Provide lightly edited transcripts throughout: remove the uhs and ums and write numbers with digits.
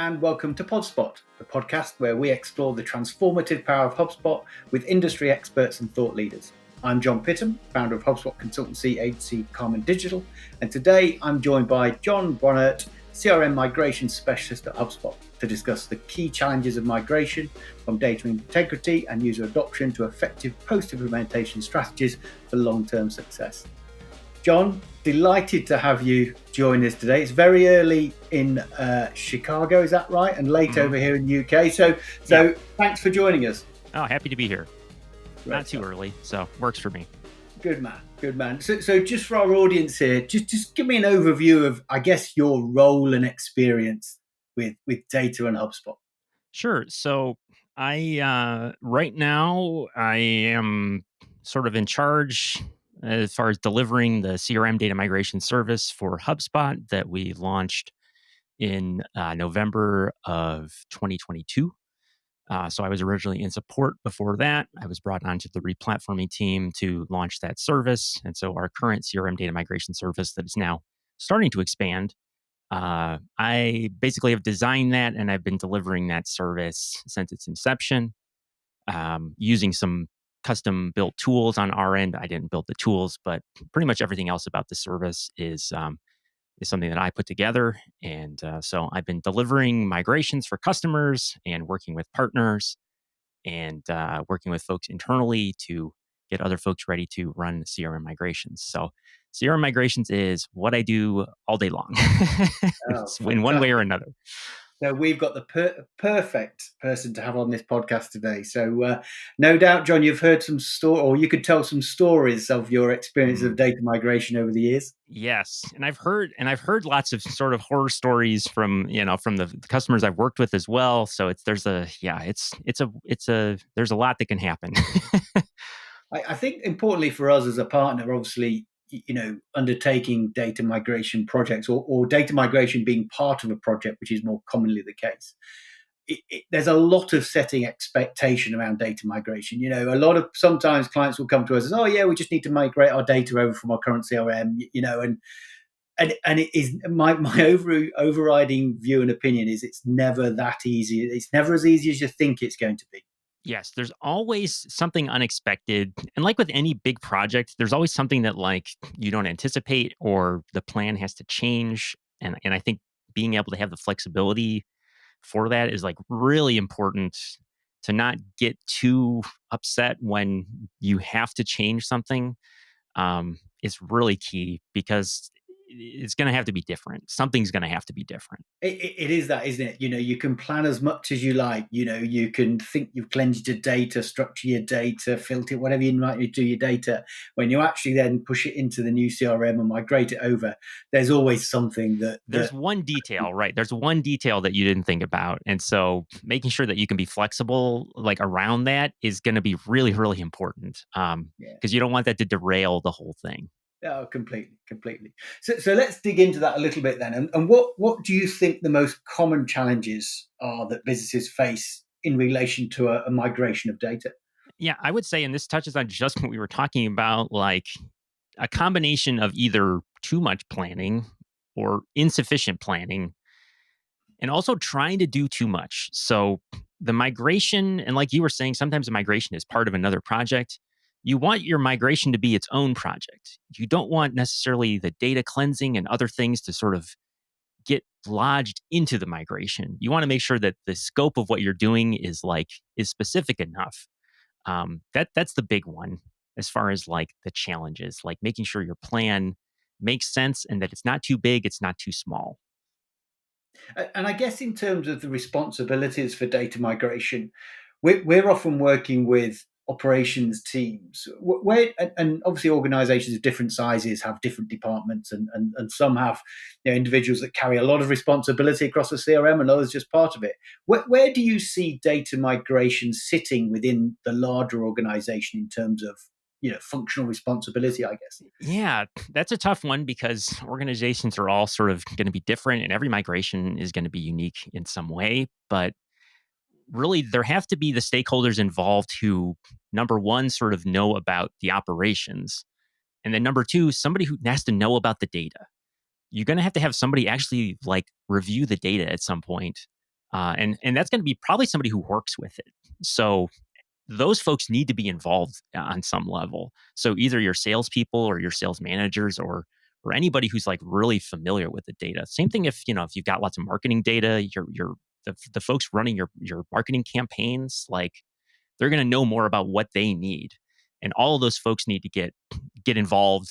and welcome to PodSpot, the podcast where we explore the transformative power of HubSpot with industry experts and thought leaders. I'm Jon Pittham, founder of HubSpot consultancy agency Karman Digital, and today I'm joined by John Bohnert, CRM Migration Specialist at HubSpot, to discuss the key challenges of migration, from data integrity and user adoption to effective post-implementation strategies for long-term success. John, delighted to have you join us today. It's very early in Chicago, is that right? And late over here in the UK. So Thanks for joining us. Oh, happy to be here. Great. Not too early, so works for me. Good man. So just for our audience here, just give me an overview of, I guess, your role and experience with data and HubSpot. Sure. So I right now I am sort of in charge as far as delivering the CRM data migration service for HubSpot that we launched in November of 2022. So I was originally in support before that. I was brought onto the replatforming team to launch that service. And so our current CRM data migration service that is now starting to expand, I basically have designed that and I've been delivering that service since its inception, using some custom built tools on our end. I didn't build the tools, but pretty much everything else about the service is something that I put together. And so I've been delivering migrations for customers and working with partners and working with folks internally to get other folks ready to run CRM migrations. So CRM migrations is what I do all day long in one way or another. So we've got the perfect person to have on this podcast today. So no doubt, John, you've heard some or you could tell some stories of your experience of data migration over the years. Yes, and I've heard lots of sort of horror stories from the customers I've worked with as well. So there's a lot that can happen. I think importantly for us as a partner, obviously, undertaking data migration projects or data migration being part of a project, which is more commonly the case. There's a lot of setting expectation around data migration. Sometimes clients will come to us and, oh yeah, we just need to migrate our data over from our current CRM, and it is my overriding view and opinion is it's never that easy. It's never as easy as you think it's going to be. Yes, there's always something unexpected. And like with any big project, there's always something that like you don't anticipate or the plan has to change. And I think being able to have the flexibility for that is like really important, to not get too upset when you have to change something. Is really key because it's going to have to be different. Something's going to have to be different. It is that, isn't it? You can plan as much as you like. You can think you've cleansed your data, structure your data, filter it, whatever you might do your data. When you actually then push it into the new CRM and migrate it over, there's always something there's one detail, right? There's one detail that you didn't think about. And so making sure that you can be flexible like around that is going to be really, really important. Because you don't want that to derail the whole thing. Oh, completely. So let's dig into that a little bit then. And what do you think the most common challenges are that businesses face in relation to a migration of data? Yeah, I would say, and this touches on just what we were talking about, like a combination of either too much planning or insufficient planning, and also trying to do too much. So the migration, and like you were saying, sometimes the migration is part of another project. You want your migration to be its own project. You don't want necessarily the data cleansing and other things to sort of get lodged into the migration. You want to make sure that the scope of what you're doing is specific enough. That's the big one as far as like the challenges, like making sure your plan makes sense and that it's not too big, it's not too small. And I guess in terms of the responsibilities for data migration, we're often working with operations teams and obviously organizations of different sizes have different departments and some have individuals that carry a lot of responsibility across the CRM and others just part of it. Where do you see data migration sitting within the larger organization in terms of functional responsibility, I guess? Yeah, that's a tough one because organizations are all sort of going to be different and every migration is going to be unique in some way. But really, there have to be the stakeholders involved who, number one, sort of know about the operations. And then number two, somebody who has to know about the data. You're going to have somebody actually like review the data at some point And that's going to be probably somebody who works with it. So those folks need to be involved on some level. So either your salespeople or your sales managers or anybody who's like really familiar with the data. Same thing if you've got lots of marketing data, the folks running your marketing campaigns, like they're going to know more about what they need, and all of those folks need to get involved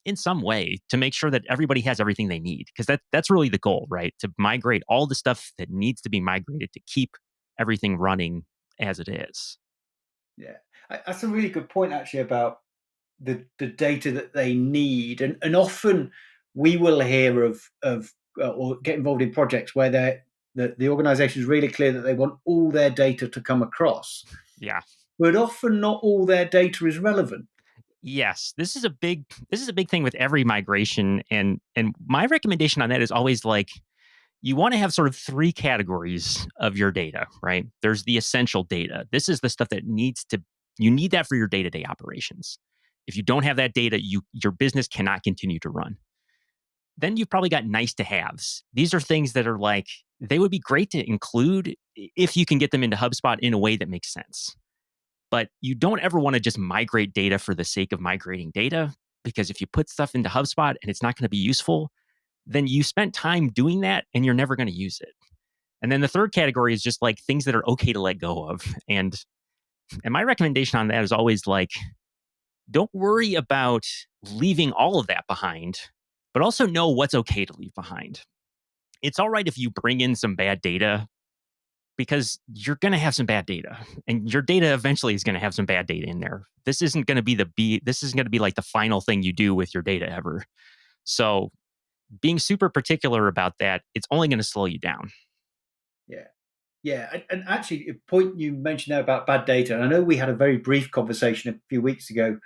in some way to make sure that everybody has everything they need, because that's really the goal, right? To migrate all the stuff that needs to be migrated to keep everything running as it is. Yeah, that's a really good point actually about the data that they need, and often we will hear of or get involved in projects where the organisation is really clear that they want all their data to come across, Yeah. but often not all their data is relevant. Yes, this is a big thing with every migration, and my recommendation on that is always like you want to have sort of three categories of your data, right? There's the essential data. This is the stuff that you need that for your day-to-day operations. If you don't have that data, your business cannot continue to run. Then you've probably got nice to haves. These are things that are like, they would be great to include if you can get them into HubSpot in a way that makes sense. But you don't ever want to just migrate data for the sake of migrating data, because if you put stuff into HubSpot and it's not going to be useful, then you spent time doing that and you're never going to use it. And then the third category is just like things that are okay to let go of. And my recommendation on that is always like, don't worry about leaving all of that behind, but also know what's okay to leave behind. It's all right if you bring in some bad data, because you're going to have some bad data, and your data eventually is going to have some bad data in there. This isn't going to be like the final thing you do with your data ever. So being super particular about that, it's only going to slow you down. Yeah. Yeah, and actually, a point you mentioned there about bad data, and I know we had a very brief conversation a few weeks ago,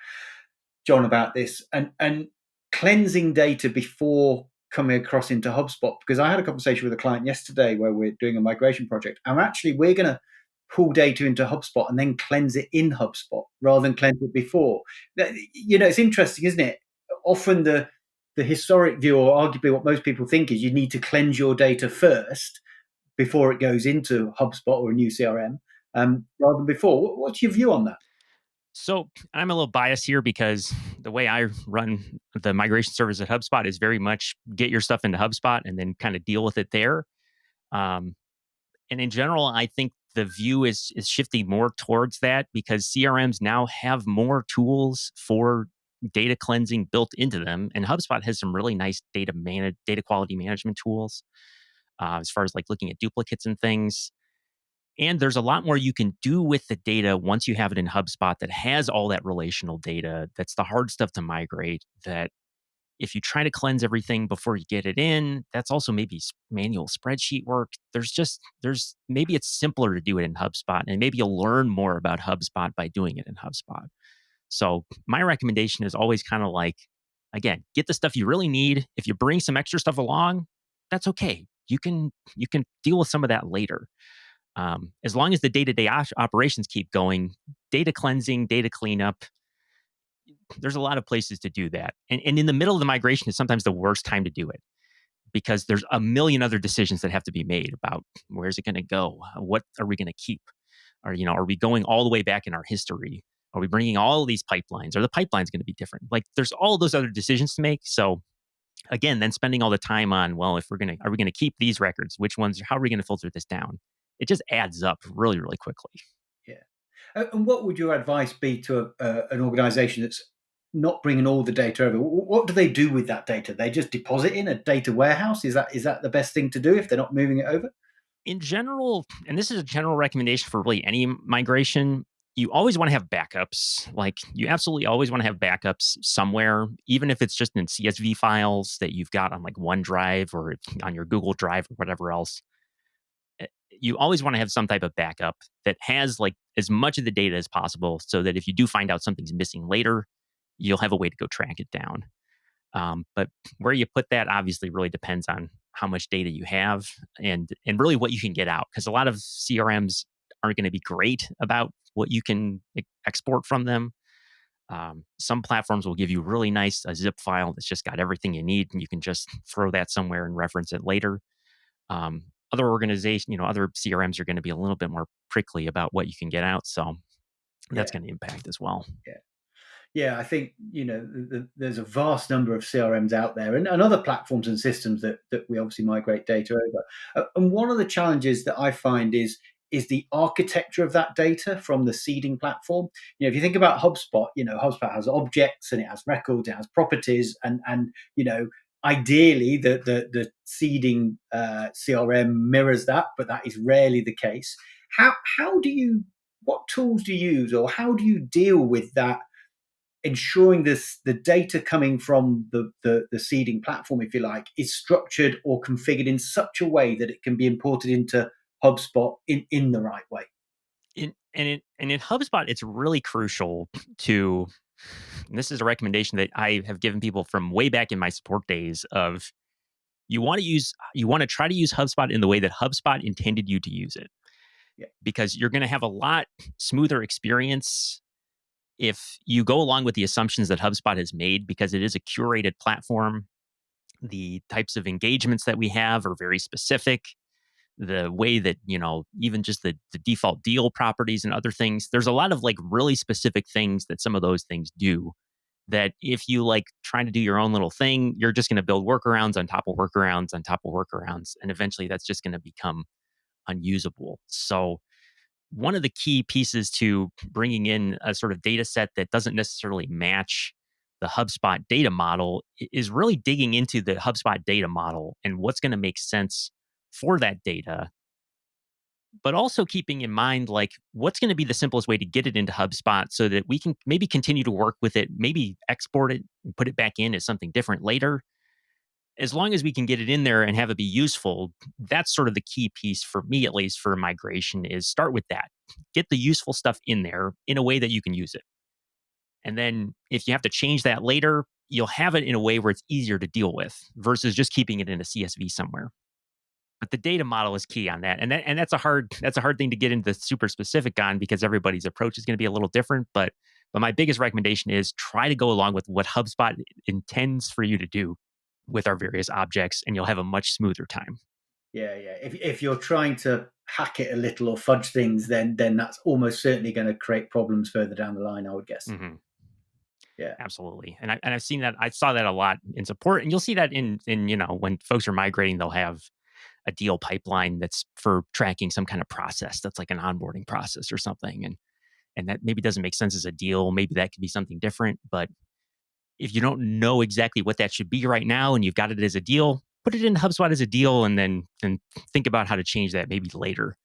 John, about this, and cleansing data before coming across into HubSpot. Because I had a conversation with a client yesterday where we're doing a migration project, and we're going to pull data into HubSpot and then cleanse it in HubSpot rather than cleanse it before. It's interesting, isn't it? Often the historic view, or arguably what most people think, is you need to cleanse your data first before it goes into HubSpot or a new CRM, rather than before. What's your view on that? So I'm a little biased here because the way I run the migration service at HubSpot is very much get your stuff into HubSpot and then kind of deal with it there. Um, and in general, I think the view is shifting more towards that, because CRMs now have more tools for data cleansing built into them, and HubSpot has some really nice data quality management tools, as far as like looking at duplicates and things. And there's a lot more you can do with the data once you have it in HubSpot that has all that relational data. That's the hard stuff to migrate. That if you try to cleanse everything before you get it in, that's also maybe manual spreadsheet work. There's maybe it's simpler to do it in HubSpot, and maybe you'll learn more about HubSpot by doing it in HubSpot. So my recommendation is always kind of like, again, get the stuff you really need. If you bring some extra stuff along, that's okay. You can deal with some of that later. As long as the day-to-day operations keep going, data cleansing, data cleanup, there's a lot of places to do that. And in the middle of the migration is sometimes the worst time to do it, because there's a million other decisions that have to be made about where's it going to go? What are we going to keep? Are we going all the way back in our history? Are we bringing all of these pipelines? Are the pipelines going to be different? Like there's all those other decisions to make. So again, then spending all the time on, well, if are we going to keep these records? Which ones? How are we going to filter this down? It just adds up really, really quickly. Yeah. And what would your advice be to an organization that's not bringing all the data over? What do they do with that data? They just deposit in a data warehouse? Is that the best thing to do if they're not moving it over? In general, and this is a general recommendation for really any migration, you always want to have backups. Like you absolutely always want to have backups somewhere, even if it's just in CSV files that you've got on like OneDrive or on your Google Drive or whatever else. You always want to have some type of backup that has like as much of the data as possible, so that if you do find out something's missing later, you'll have a way to go track it down. But where you put that obviously really depends on how much data you have, and really what you can get out. Because a lot of CRMs aren't going to be great about what you can export from them. Some platforms will give you really nice a zip file that's just got everything you need, and you can just throw that somewhere and reference it later. other organizations, other CRMs are going to be a little bit more prickly about what you can get out. So that's Yeah. going to impact as well. Yeah. Yeah, I think there's a vast number of CRMs out there, and other platforms and systems that we obviously migrate data over. And one of the challenges that I find is the architecture of that data from the seeding platform. If you think about HubSpot, HubSpot has objects and it has records, it has properties, and ideally the seeding CRM mirrors that, but that is rarely the case. How do you what tools do you use, or how do you deal with that? Ensuring the data coming from the seeding platform, if you like, is structured or configured in such a way that it can be imported into HubSpot in the right way. In HubSpot, it's really crucial to. And this is a recommendation that I have given people from way back in my support days. Of you want to try to use HubSpot in the way that HubSpot intended you to use it, Yeah. because you're going to have a lot smoother experience if you go along with the assumptions that HubSpot has made, because it is a curated platform. The types of engagements that we have are very specific. The way that, even just the default deal properties and other things, there's a lot of like really specific things that some of those things do, that if you like trying to do your own little thing, you're just going to build workarounds on top of workarounds on top of workarounds. And eventually that's just going to become unusable. So one of the key pieces to bringing in a sort of data set that doesn't necessarily match the HubSpot data model is really digging into the HubSpot data model and what's going to make sense for that data, but also keeping in mind like what's going to be the simplest way to get it into HubSpot so that we can maybe continue to work with it, maybe export it and put it back in as something different later. As long as we can get it in there and have it be useful, that's sort of the key piece for me, at least for migration, is start with that. Get the useful stuff in there in a way that you can use it. And then if you have to change that later, you'll have it in a way where it's easier to deal with versus just keeping it in a CSV somewhere. But the data model is key on that. And that's a hard thing to get into super specific on, because everybody's approach is going to be a little different. But my biggest recommendation is try to go along with what HubSpot intends for you to do with our various objects, and you'll have a much smoother time. Yeah, yeah. If you're trying to hack it a little or fudge things, then that's almost certainly going to create problems further down the line, I would guess. Mm-hmm. Yeah. Absolutely. I've seen that. I saw that a lot in support, and you'll see that in when folks are migrating, they'll have a deal pipeline that's for tracking some kind of process that's like an onboarding process or something, and that maybe doesn't make sense as a deal. Maybe that could be something different. But if you don't know exactly what that should be right now and you've got it as a deal, put it in HubSpot as a deal, and then think about how to change that maybe later.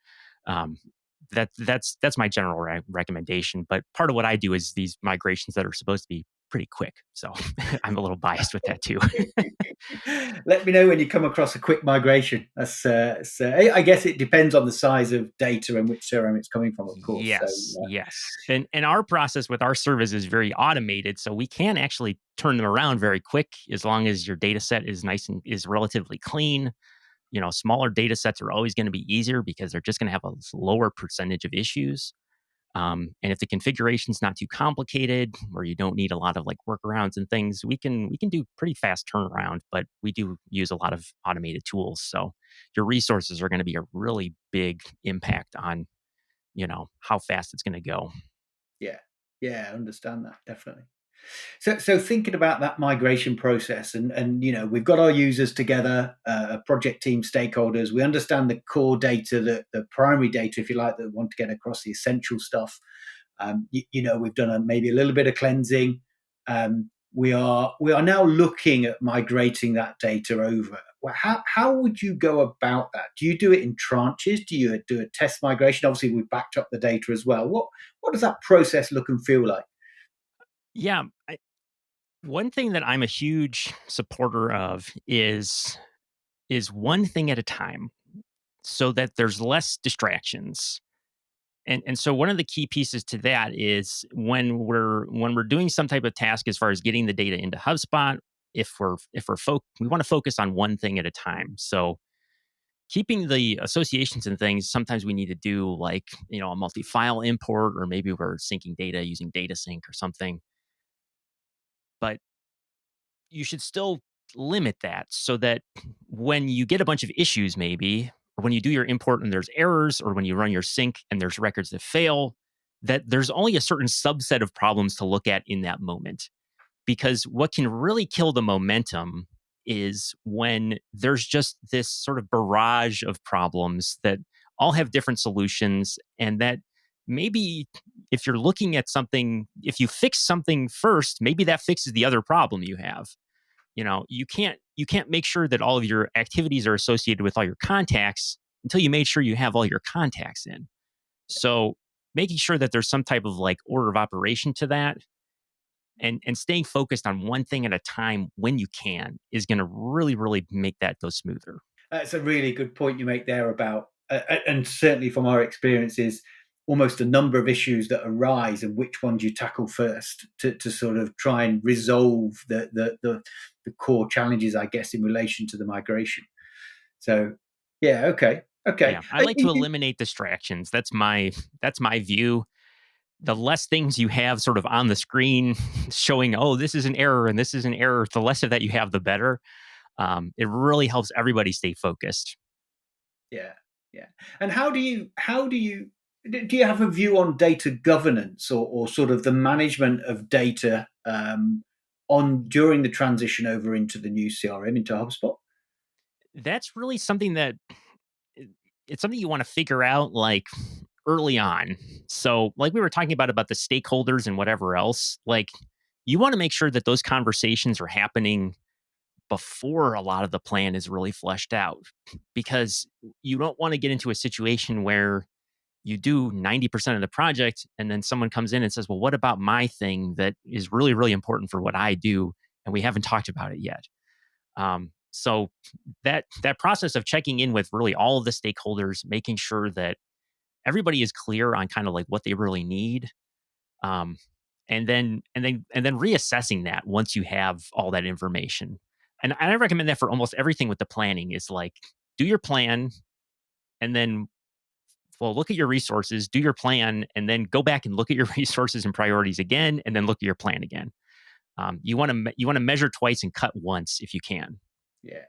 Um, that's my general recommendation. But part of what I do is these migrations that are supposed to be pretty quick. So I'm a little biased with that too. Let me know when you come across a quick migration. I guess it depends on the size of data and which CRM it's coming from, of course. So, Yes. And our process with our service is very automated, so we can actually turn them around very quick as long as your data set is nice and is relatively clean. Smaller data sets are always going to be easier because they're just going to have a lower percentage of issues. And if the configuration's not too complicated, or you don't need a lot of like workarounds and things, we can do pretty fast turnaround. But we do use a lot of automated tools, so your resources are going to be a really big impact on how fast it's going to go. yeah, yeah, I understand that definitely. So thinking about that migration process, and we've got our users together, project team, stakeholders. We understand the core data, the primary data, if you like, that we want to get across, the essential stuff. We've done maybe a little bit of cleansing. We are now looking at migrating that data over. Well, how would you go about that? Do you do it in tranches? Do you do a test migration? Obviously, we've backed up the data as well. What does that process look and feel like? Yeah. One thing that I'm a huge supporter of is one thing at a time, so that there's less distractions. And so one of the key pieces to that is when we're doing some type of task as far as getting the data into HubSpot, we want to focus on one thing at a time. So keeping the associations and things, sometimes we need to do like a multi-file import, or maybe we're syncing data using data sync or something. But you should still limit that so that when you get a bunch of issues, maybe when you do your import and there's errors, or when you run your sync and there's records that fail, that there's only a certain subset of problems to look at in that moment. Because what can really kill the momentum is when there's just this sort of barrage of problems that all have different solutions, and that maybe if you're looking at something, if you fix something first, maybe that fixes the other problem you have. You can't make sure that all of your activities are associated with all your contacts until you made sure you have all your contacts in. So making sure that there's some type of like order of operation to that, and staying focused on one thing at a time when you can, is going to really, really make that go smoother. That's a really good point you make there about, and certainly from our experiences, almost a number of issues that arise and which ones you tackle first to sort of try and resolve the core challenges, I guess, in relation to the migration. So, yeah, okay. Yeah, I like to eliminate distractions. That's my view. The less things you have sort of on the screen showing, oh, this is an error and this is an error, the less of that you have, the better. It really helps everybody stay focused. Yeah, yeah. And do you have a view on data governance, or sort of the management of data on during the transition over into the new CRM, into HubSpot? That's really something that it's something you want to figure out like early on. So, like we were talking about the stakeholders and whatever else, like you want to make sure that those conversations are happening before a lot of the plan is really fleshed out, because you don't want to get into a situation where you do 90% of the project and then someone comes in and says, well, what about my thing that is really, really important for what I do? And we haven't talked about it yet. So that process of checking in with really all of the stakeholders, making sure that everybody is clear on kind of like what they really need, um, and then reassessing that once you have all that information. And I recommend that for almost everything with the planning is like, do your plan, and then, well, look at your resources, do your plan, and then go back and look at your resources and priorities again, and then look at your plan again. You want to measure twice and cut once if you can. Yeah,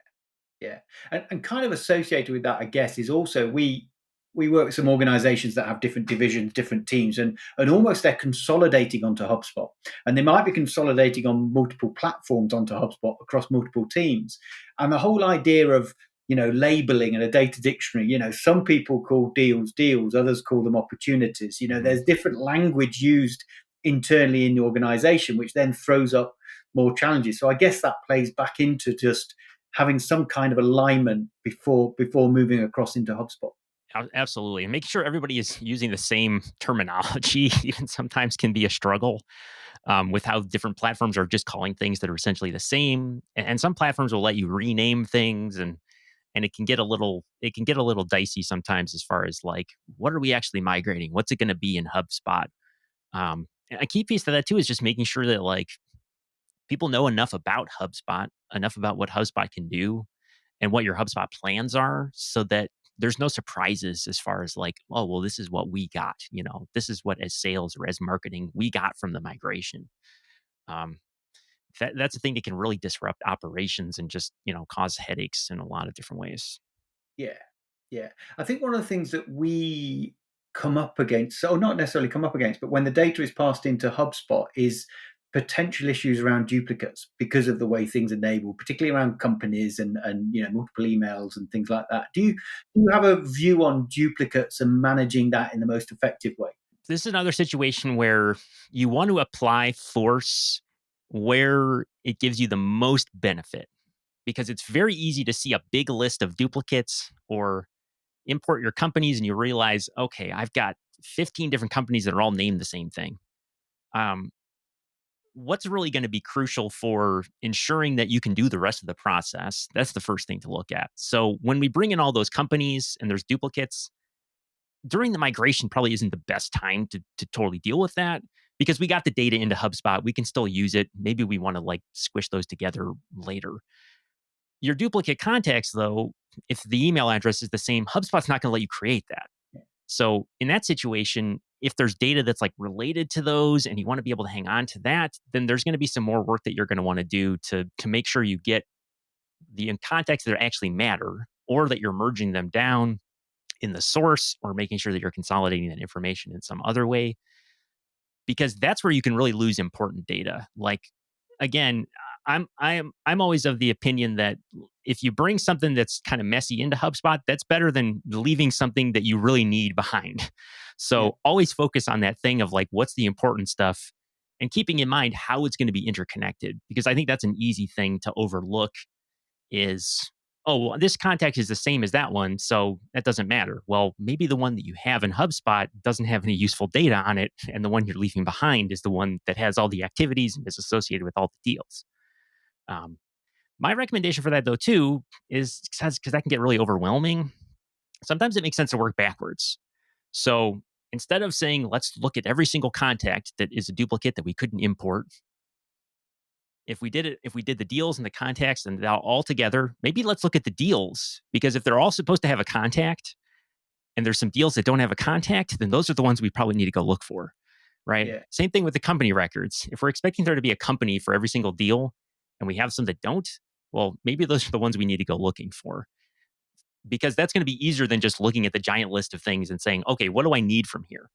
yeah. And kind of associated with that, I guess, is also we work with some organizations that have different divisions, different teams, and almost they're consolidating onto HubSpot. And they might be consolidating on multiple platforms onto HubSpot across multiple teams. And the whole idea of, labeling and a data dictionary, some people call deals, others call them opportunities. There's different language used internally in the organization, which then throws up more challenges. So I guess that plays back into just having some kind of alignment before moving across into HubSpot. Absolutely. And making sure everybody is using the same terminology even sometimes can be a struggle, with how different platforms are just calling things that are essentially the same. And some platforms will let you rename things, and it can get a little dicey sometimes as far as like, what are we actually migrating? What's it going to be in HubSpot? And a key piece to that too is just making sure that like people know enough about HubSpot, enough about what HubSpot can do and what your HubSpot plans are, so that there's no surprises as far as like, oh, well, this is what we got. This is what as sales or as marketing we got from the migration. Um, that's a thing that can really disrupt operations and just cause headaches in a lot of different ways. Yeah, yeah. I think one of the things that we come up against, or not necessarily come up against, but when the data is passed into HubSpot, is potential issues around duplicates because of the way things are enabled, particularly around companies and multiple emails and things like that. Do you have a view on duplicates and managing that in the most effective way? This is another situation where you want to apply force where it gives you the most benefit, because it's very easy to see a big list of duplicates, or import your companies and you realize, okay, I've got 15 different companies that are all named the same thing. Um, what's really going to be crucial for ensuring that you can do the rest of the process? That's the first thing to look at. So when we bring in all those companies and there's duplicates, during the migration probably isn't the best time to totally deal with that, because we got the data into HubSpot. We can still use it. Maybe we want to like squish those together later. Your duplicate contacts, though, if the email address is the same, HubSpot's not going to let you create that. So in that situation, if there's data that's like related to those and you want to be able to hang on to that, then there's going to be some more work that you're going to want to do to make sure you get the contacts that actually matter, or that you're merging them down in the source, or making sure that you're consolidating that information in some other way, because that's where you can really lose important data. Like, again, I'm always of the opinion that if you bring something that's kind of messy into HubSpot, that's better than leaving something that you really need behind. Yeah. So always focus on that thing of like, what's the important stuff, and keeping in mind how it's going to be interconnected, because I think that's an easy thing to overlook. Is, oh, well, this contact is the same as that one, so that doesn't matter. Well, maybe the one that you have in HubSpot doesn't have any useful data on it, and the one you're leaving behind is the one that has all the activities and is associated with all the deals. Um, my recommendation for that, though, too, is because that can get really overwhelming. Sometimes it makes sense to work backwards. So instead of saying, let's look at every single contact that is a duplicate that we couldn't import, if we did the deals and the contacts and all together, maybe let's look at the deals, because if they're all supposed to have a contact and there's some deals that don't have a contact, then those are the ones we probably need to go look for, right? Yeah. Same thing with the company records. If we're expecting there to be a company for every single deal and we have some that don't, well, maybe those are the ones we need to go looking for, because that's going to be easier than just looking at the giant list of things and saying, okay, what do I need from here?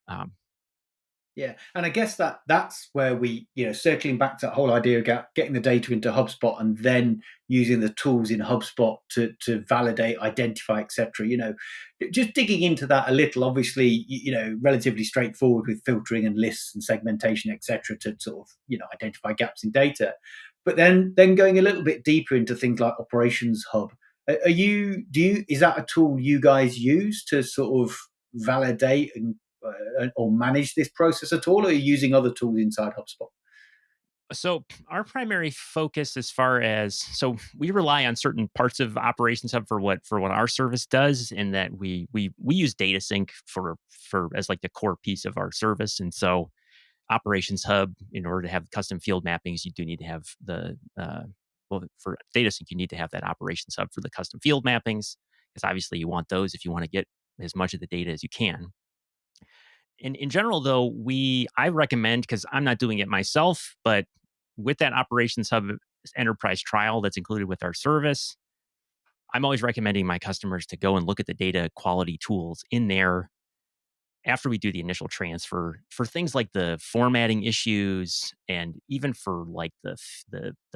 Um, Yeah, and I guess that's where we, circling back to that whole idea of getting the data into HubSpot and then using the tools in HubSpot to validate, identify, etc. Just digging into that a little. Obviously, relatively straightforward with filtering and lists and segmentation, etc. To sort of identify gaps in data, but then going a little bit deeper into things like Operations Hub. Is that a tool you guys use to sort of validate and or manage this process at all, or are you using other tools inside HubSpot? So our primary focus, as far as, so we rely on certain parts of Operations Hub for what our service does, in that we use data sync for as like the core piece of our service. And so Operations Hub, in order to have custom field mappings, you do need to have the well, for data sync, you need to have that Operations Hub for the custom field mappings, because obviously you want those if you want to get as much of the data as you can. In general, though, I recommend, because I'm not doing it myself, but with that Operations Hub enterprise trial that's included with our service, I'm always recommending my customers to go and look at the data quality tools in there after we do the initial transfer, for things like the formatting issues, and even for like the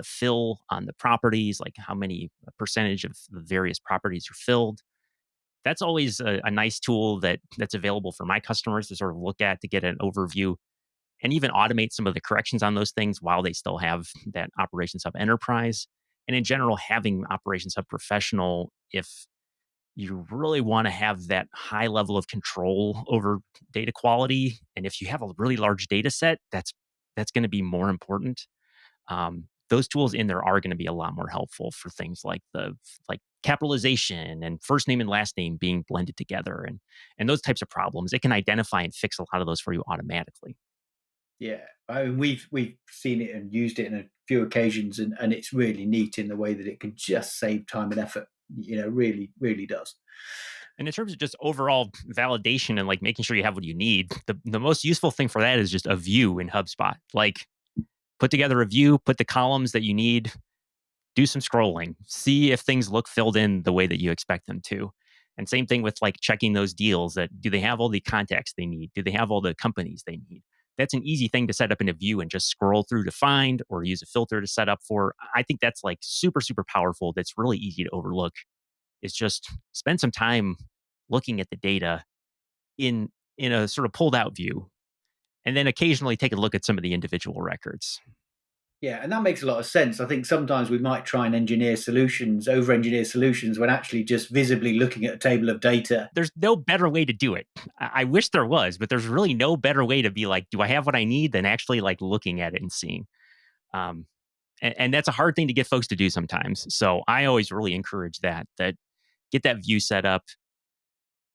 fill on the properties, like how many percentage of the various properties are filled. That's always a nice tool that's available for my customers to sort of look at, to get an overview, and even automate some of the corrections on those things while they still have that Operations Hub Enterprise. And in general, having Operations Hub Professional, if you really want to have that high level of control over data quality, and if you have a really large data set, that's going to be more important. Those tools in there are going to be a lot more helpful for things like like capitalization and first name and last name being blended together, and those types of problems. It can identify and fix a lot of those for you automatically. Yeah, I mean, we've seen it and used it in a few occasions, and it's really neat in the way that it can just save time and effort. Really, really does. And in terms of just overall validation and like making sure you have what you need, the most useful thing for that is just a view in HubSpot. Like, put together a view, put the columns that you need, do some scrolling, see if things look filled in the way that you expect them to. And same thing with like checking those deals, that do they have all the contacts they need? Do they have all the companies they need? That's an easy thing to set up in a view and just scroll through to find, or use a filter to set up for. I think that's like super, super powerful. That's really easy to overlook. Is just spend some time looking at the data in a sort of pulled out view, and then occasionally take a look at some of the individual records. Yeah, and that makes a lot of sense. I think sometimes we might try and over engineer solutions, when actually just visibly looking at a table of data. There's no better way to do it. I wish there was, but there's really no better way to be like, do I have what I need, than actually like looking at it and seeing. Um, and that's a hard thing to get folks to do sometimes. So I always really encourage that get that view set up.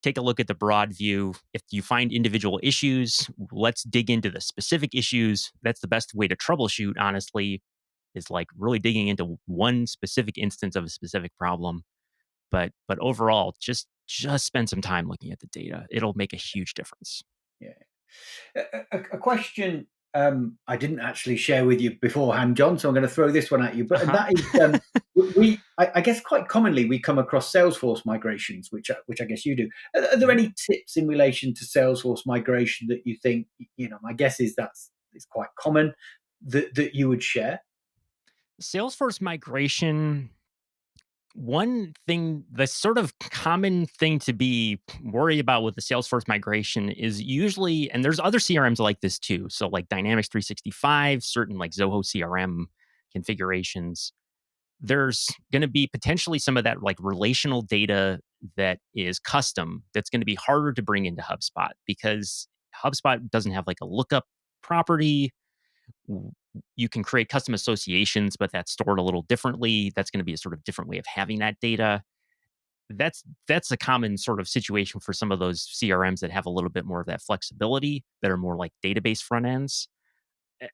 Take a look at the broad view. If you find individual issues, let's dig into the specific issues. That's the best way to troubleshoot, honestly, is like really digging into one specific instance of a specific problem. But overall, just spend some time looking at the data. It'll make a huge difference. Yeah. A question I didn't actually share with you beforehand, John, so I'm going to throw this one at you. But Uh-huh. that is, I guess quite commonly we come across Salesforce migrations, which I guess you do. Are there Mhm. any tips in relation to Salesforce migration that you think, my guess is it's quite common that you would share? Salesforce migration, one thing, the sort of common thing to be worried about with the Salesforce migration is usually, and there's other CRMs like this too. So like Dynamics 365, certain like Zoho CRM configurations, there's going to be potentially some of that like relational data that is custom that's going to be harder to bring into HubSpot because HubSpot doesn't have like a lookup property. You can create custom associations, but that's stored a little differently. That's going to be a sort of different way of having that data. That's a common sort of situation for some of those CRMs that have a little bit more of that flexibility, that are more like database front ends,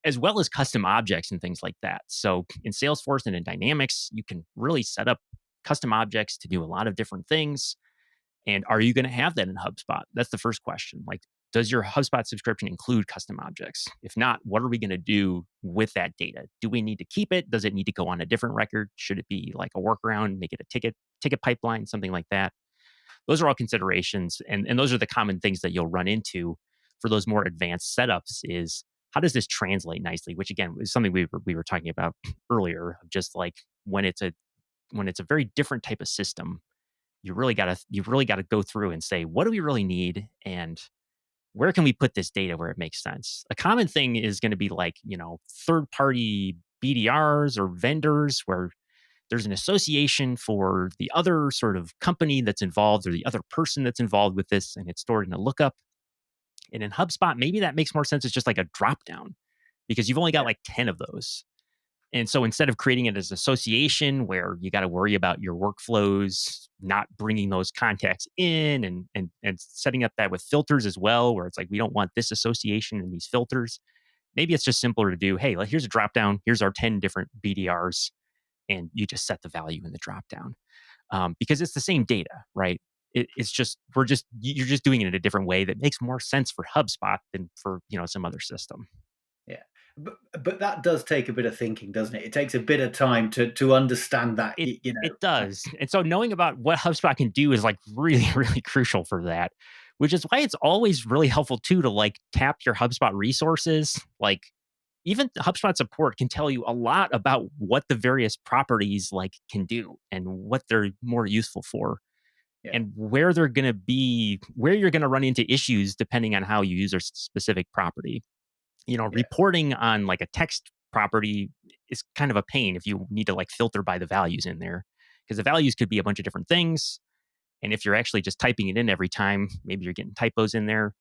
as well as custom objects and things like that. So in Salesforce and in Dynamics, you can really set up custom objects to do a lot of different things. And are you going to have that in HubSpot? That's the first question. Like, does your HubSpot subscription include custom objects? If not, what are we going to do with that data? Do we need to keep it? Does it need to go on a different record? Should it be like a workaround, make it a ticket pipeline, something like that? Those are all considerations. And those are the common things that you'll run into for those more advanced setups is how does this translate nicely? Which again is something we were talking about earlier, of just like when it's a very different type of system, you really gotta go through and say, what do we really need? And where can we put this data where it makes sense? A common thing is going to be like, third party BDRs or vendors where there's an association for the other sort of company that's involved or the other person that's involved with this, and it's stored in a lookup. And in HubSpot, maybe that makes more sense. It's just like a drop down because you've only got Yeah, like 10 of those. And so instead of creating it as association where you got to worry about your workflows not bringing those contacts in and setting up that with filters as well, where it's like we don't want this association and these filters. Maybe it's just simpler to do. Hey, like, here's a drop down. Here's our 10 different BDRs, and you just set the value in the drop down because it's the same data, right? It's just you're just doing it in a different way that makes more sense for HubSpot than for some other system. yeah. But that does take a bit of thinking, doesn't it? It takes a bit of time to understand that. It does. And so knowing about what HubSpot can do is like really, really crucial for that, which is why it's always really helpful too to like tap your HubSpot resources. Like even HubSpot support can tell you a lot about what the various properties like can do and what they're more useful for Yeah, and where you're going to run into issues depending on how you use a specific property. yeah, Reporting on like a text property is kind of a pain if you need to like filter by the values in there because the values could be a bunch of different things. And if you're actually just typing it in every time, maybe you're getting typos in there.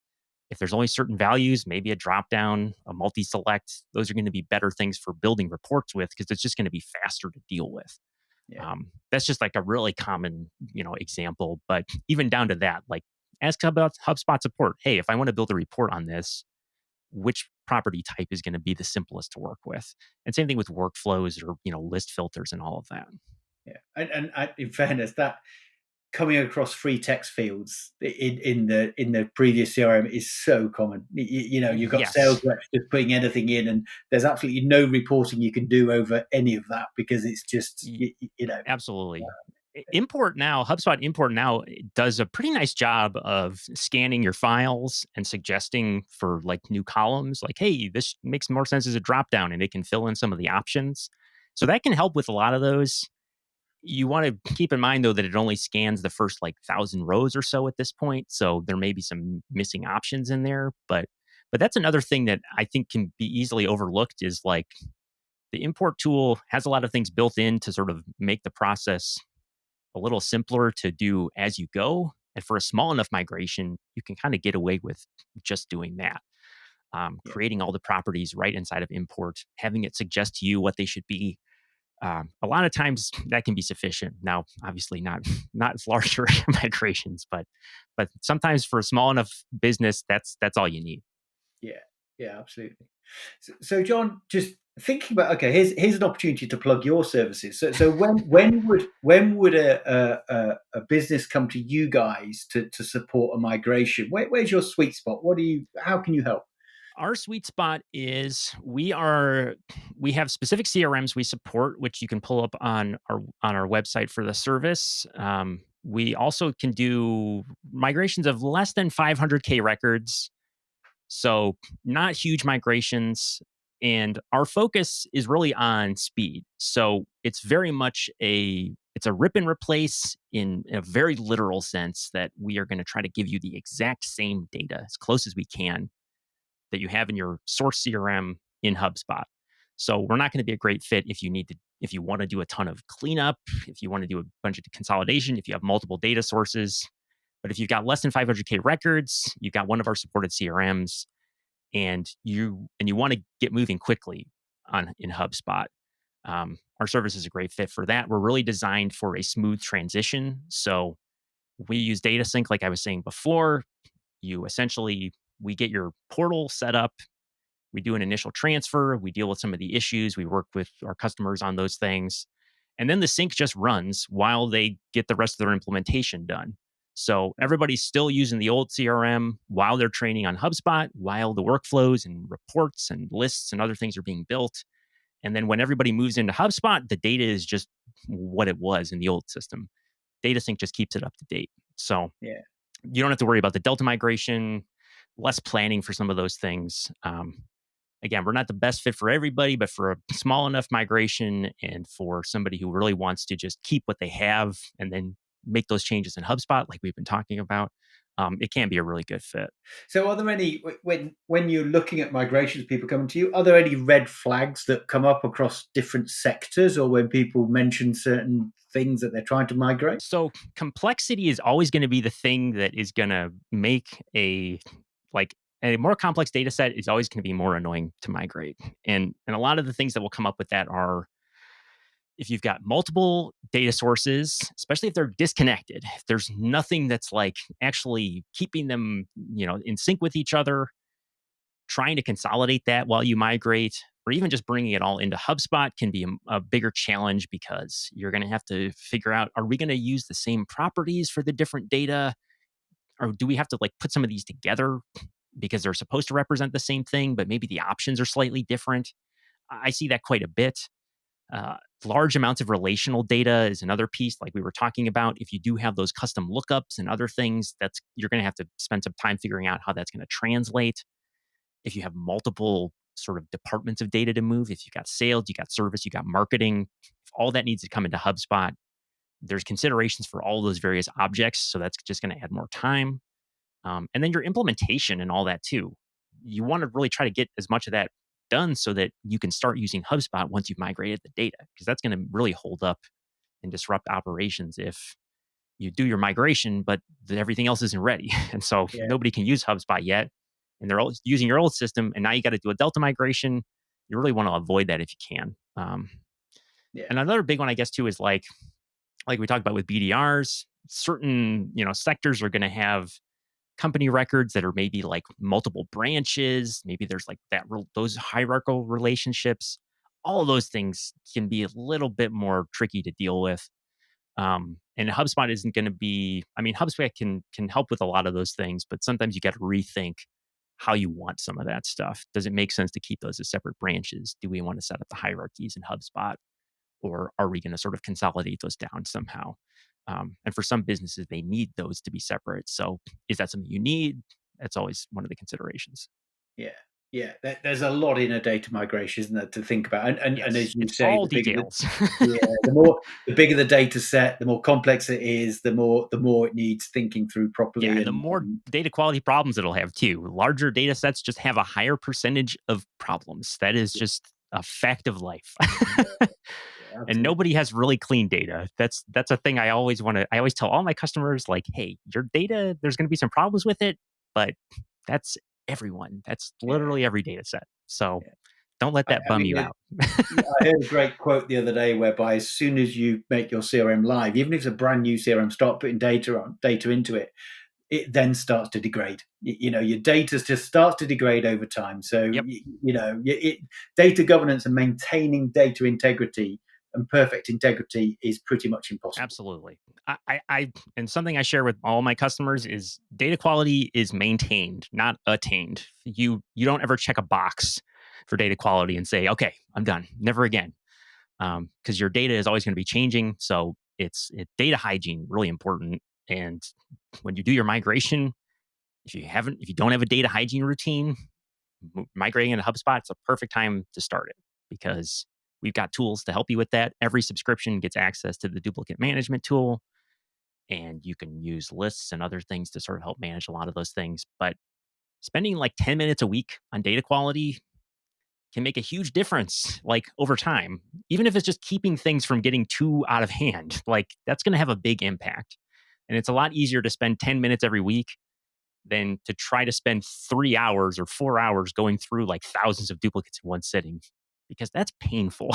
If there's only certain values, maybe a drop down, a multi select, those are going to be better things for building reports with because it's just going to be faster to deal with. yeah, That's just like a really common, example. But even down to that, like ask about HubSpot support. Hey, if I want to build a report on this, which property type is going to be the simplest to work with? And same thing with workflows or list filters and all of that. yeah. And in fairness, that coming across free text fields in the previous CRM is so common. You've got sales Yes, reps just putting anything in, and there's absolutely no reporting you can do over any of that because it's just y- you know. absolutely. HubSpot Import now does a pretty nice job of scanning your files and suggesting for like new columns, like, hey, this makes more sense as a drop down, and it can fill in some of the options. So that can help with a lot of those. You want to keep in mind though that it only scans the first like 1,000 rows or so at this point, so there may be some missing options in there. But that's another thing that I think can be easily overlooked is like the import tool has a lot of things built in to sort of make the process a little simpler to do as you go. And for a small enough migration, you can kind of get away with just doing that. Yeah, Creating all the properties right inside of import, having it suggest to you what they should be. A lot of times that can be sufficient. Now, obviously, not larger migrations, but sometimes for a small enough business, that's all you need. yeah, yeah, absolutely. So John, just thinking about, okay, here's an opportunity to plug your services. So when would a business come to you guys to support a migration? Where's your sweet spot? How can you help? Our sweet spot is we have specific CRMs we support, which you can pull up on our website for the service. We also can do migrations of less than 500K records, so not huge migrations. And our focus is really on speed. So it's very much it's a rip and replace in a very literal sense, that we are going to try to give you the exact same data as close as we can that you have in your source CRM in HubSpot. So we're not going to be a great fit if you want to do a ton of cleanup, if you want to do a bunch of consolidation, if you have multiple data sources. But if you've got less than 500K records, you've got one of our supported CRMs, and you want to get moving quickly in HubSpot. Our service is a great fit for that. We're really designed for a smooth transition. So we use data sync, like I was saying before. We get your portal set up. We do an initial transfer. We deal with some of the issues. We work with our customers on those things. And then the sync just runs while they get the rest of their implementation done. So everybody's still using the old CRM while they're training on HubSpot, while the workflows and reports and lists and other things are being built. And then when everybody moves into HubSpot, the data is just what it was in the old system. Data sync just keeps it up to date. So Yeah. you don't have to worry about the Delta migration, less planning for some of those things. Again, we're not the best fit for everybody, but for a small enough migration and for somebody who really wants to just keep what they have and then make those changes in HubSpot, like we've been talking about, it can be a really good fit. So, are there any when you're looking at migrations, people coming to you? Are there any red flags that come up across different sectors, or when people mention certain things that they're trying to migrate? So complexity is always going to be the thing that is going to make a more complex data set is always going to be more annoying to migrate. And a lot of the things that will come up with that are, if you've got multiple data sources, especially if they're disconnected, if there's nothing that's like actually keeping them, in sync with each other, trying to consolidate that while you migrate, or even just bringing it all into HubSpot can be a bigger challenge, because you're going to have to figure out, are we going to use the same properties for the different data? Or do we have to put some of these together because they're supposed to represent the same thing, but maybe the options are slightly different? I see that quite a bit. Large amounts of relational data is another piece, like we were talking about. If you do have those custom lookups and other things, you're going to have to spend some time figuring out how that's going to translate. If you have multiple sort of departments of data to move, if you've got sales, you got service, you got marketing, if all that needs to come into HubSpot, there's considerations for all those various objects. So that's just going to add more time. And then your implementation and all that too. You want to really try to get as much of that done so that you can start using HubSpot once you've migrated the data, because that's going to really hold up and disrupt operations if you do your migration, but everything else isn't ready. And so Yeah, nobody can use HubSpot yet. And they're all using your old system. And now you got to do a Delta migration. You really want to avoid that if you can. yeah, And another big one, I guess, too, is like we talked about with BDRs, certain, sectors are going to have company records that are maybe like multiple branches. Maybe there's like those hierarchical relationships. All of those things can be a little bit more tricky to deal with. And HubSpot isn't going to be. I mean, HubSpot can help with a lot of those things, but sometimes you got to rethink how you want some of that stuff. Does it make sense to keep those as separate branches? Do we want to set up the hierarchies in HubSpot, or are we going to sort of consolidate those down somehow? And for some businesses, they need those to be separate. So is that something you need? That's always one of the considerations. yeah, yeah. There's a lot in a data migration, isn't there, to think about? And Yes, as you it's say, all the bigger details. the bigger the data set, the more complex it is, the more it needs thinking through Yeah, properly. and the more data quality problems it'll have too. Larger data sets just have a higher percentage of problems. That is just a fact of life. Yeah, And absolutely. nobody has really clean data. That's a thing I always tell all my customers, like, hey, your data, there's going to be some problems with it, but that's everyone. That's Yeah, literally every data set. So yeah. don't let that I bum mean, you out. I heard a great quote the other day whereby as soon as you make your CRM live, even if it's a brand new CRM, start putting data into it, it then starts to degrade. Your data just starts to degrade over time. So, Yep. data governance and maintaining data integrity and perfect integrity is pretty much impossible. Absolutely. I and something I share with all my customers is data quality is maintained, not attained. You don't ever check a box for data quality and say, okay, I'm done, never again, because your data is always going to be changing. So data hygiene really important. And when you do your migration, if you don't have a data hygiene routine, migrating into HubSpot, it's a perfect time to start it because we've got tools to help you with that. Every subscription gets access to the duplicate management tool, and you can use lists and other things to sort of help manage a lot of those things. But spending like 10 minutes a week on data quality can make a huge difference, like over time, even if it's just keeping things from getting too out of hand. Like that's going to have a big impact. And it's a lot easier to spend 10 minutes every week than to try to spend 3 hours or 4 hours going through like thousands of duplicates in one sitting, because that's painful.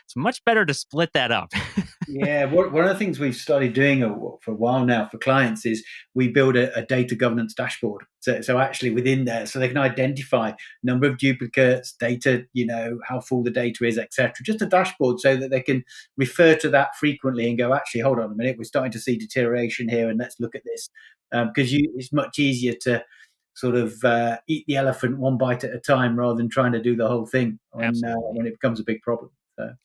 It's much better to split that up. Yeah, one of the things we've started doing for a while now for clients is we build a data governance dashboard. So actually within there, so they can identify number of duplicates, data, how full the data is, etc. Just a dashboard so that they can refer to that frequently and go, actually, hold on a minute, we're starting to see deterioration here, and let's look at this, because it's much easier to sort of eat the elephant one bite at a time rather than trying to do the whole thing when it becomes a big problem.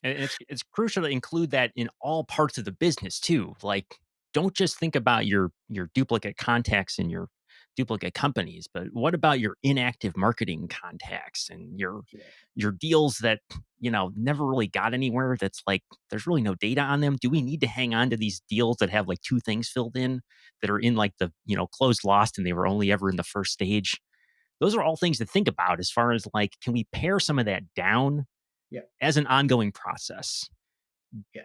And it's crucial to include that in all parts of the business too. Like, don't just think about your duplicate contacts and your duplicate companies, but what about your inactive marketing contacts and your deals that never really got anywhere? That's like there's really no data on them. Do we need to hang on to these deals that have like two things filled in that are in like the closed lost and they were only ever in the first stage? Those are all things to think about as far as like, can we pare some of that down as an ongoing process? Yeah.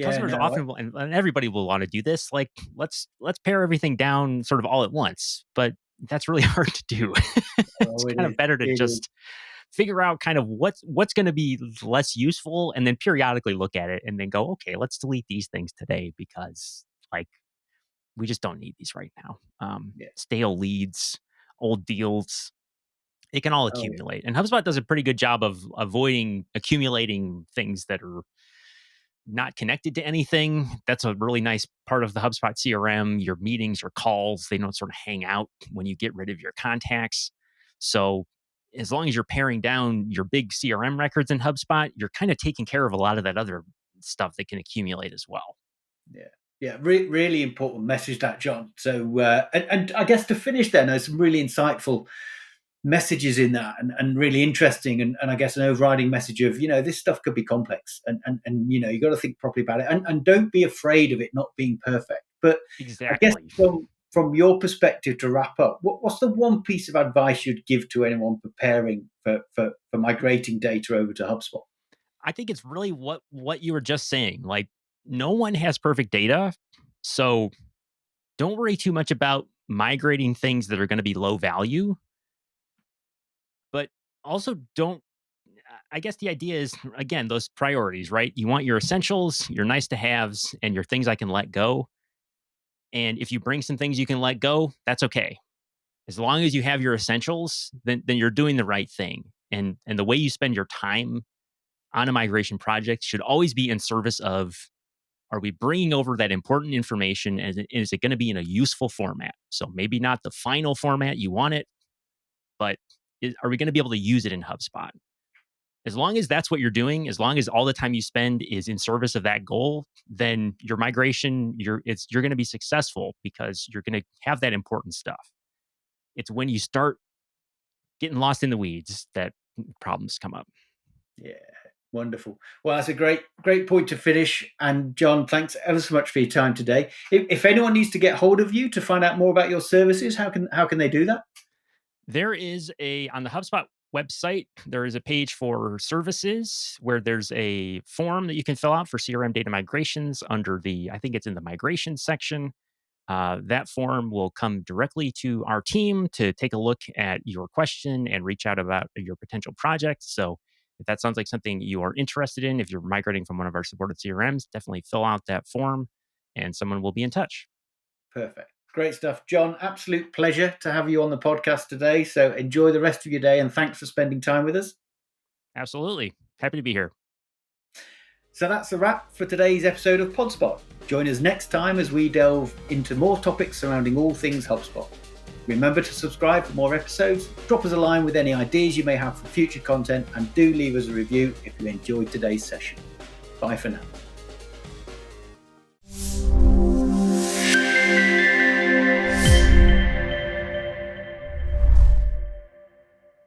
Customers often will, and everybody will want to do this. Like, let's pare everything down sort of all at once, but that's really hard to do. It's kind of better to just figure out kind of what's going to be less useful, and then periodically look at it and then go, okay, let's delete these things today because like we just don't need these right now. Stale leads, old deals, it can all accumulate. And HubSpot does a pretty good job of avoiding accumulating things that are not connected to anything. That's a really nice part of the HubSpot CRM. Your meetings, your calls, they don't sort of hang out when you get rid of your contacts. So as long as you're paring down your big CRM records in HubSpot, you're kind of taking care of a lot of that other stuff that can accumulate as well. Yeah, really important message that, John. So, and I guess to finish then, there's some really insightful messages in that and really interesting. And I guess an overriding message of, this stuff could be complex and you got to think properly about it and don't be afraid of it not being perfect. But exactly. I guess from your perspective to wrap up, what's the one piece of advice you'd give to anyone preparing for migrating data over to HubSpot? I think it's really what you were just saying. Like, no one has perfect data. So don't worry too much about migrating things that are going to be low value. But also don't, I guess the idea is, again, those priorities, right? You want your essentials, your nice to haves, and your things I can let go. And if you bring some things you can let go, that's okay. As long as you have your essentials, then you're doing the right thing. And the way you spend your time on a migration project should always be in service of, are we bringing over that important information, and is it going to be in a useful format? So maybe not the final format you want it, but are we going to be able to use it in HubSpot? As long as that's what you're doing, as long as all the time you spend is in service of that goal, then your migration, you're going to be successful because you're going to have that important stuff. It's when you start getting lost in the weeds that problems come up. Yeah, wonderful. Well, that's a great point to finish. And John, thanks ever so much for your time today. If anyone needs to get hold of you to find out more about your services, how can they do that? There is on the HubSpot website, there is a page for services where there's a form that you can fill out for CRM data migrations under I think it's in the migration section. That form will come directly to our team to take a look at your question and reach out about your potential project. So if that sounds like something you are interested in, if you're migrating from one of our supported CRMs, definitely fill out that form and someone will be in touch. Perfect. Great stuff. John, absolute pleasure to have you on the podcast today. So enjoy the rest of your day and thanks for spending time with us. Absolutely. Happy to be here. So that's a wrap for today's episode of PodSpot. Join us next time as we delve into more topics surrounding all things HubSpot. Remember to subscribe for more episodes, drop us a line with any ideas you may have for future content, and do leave us a review if you enjoyed today's session. Bye for now.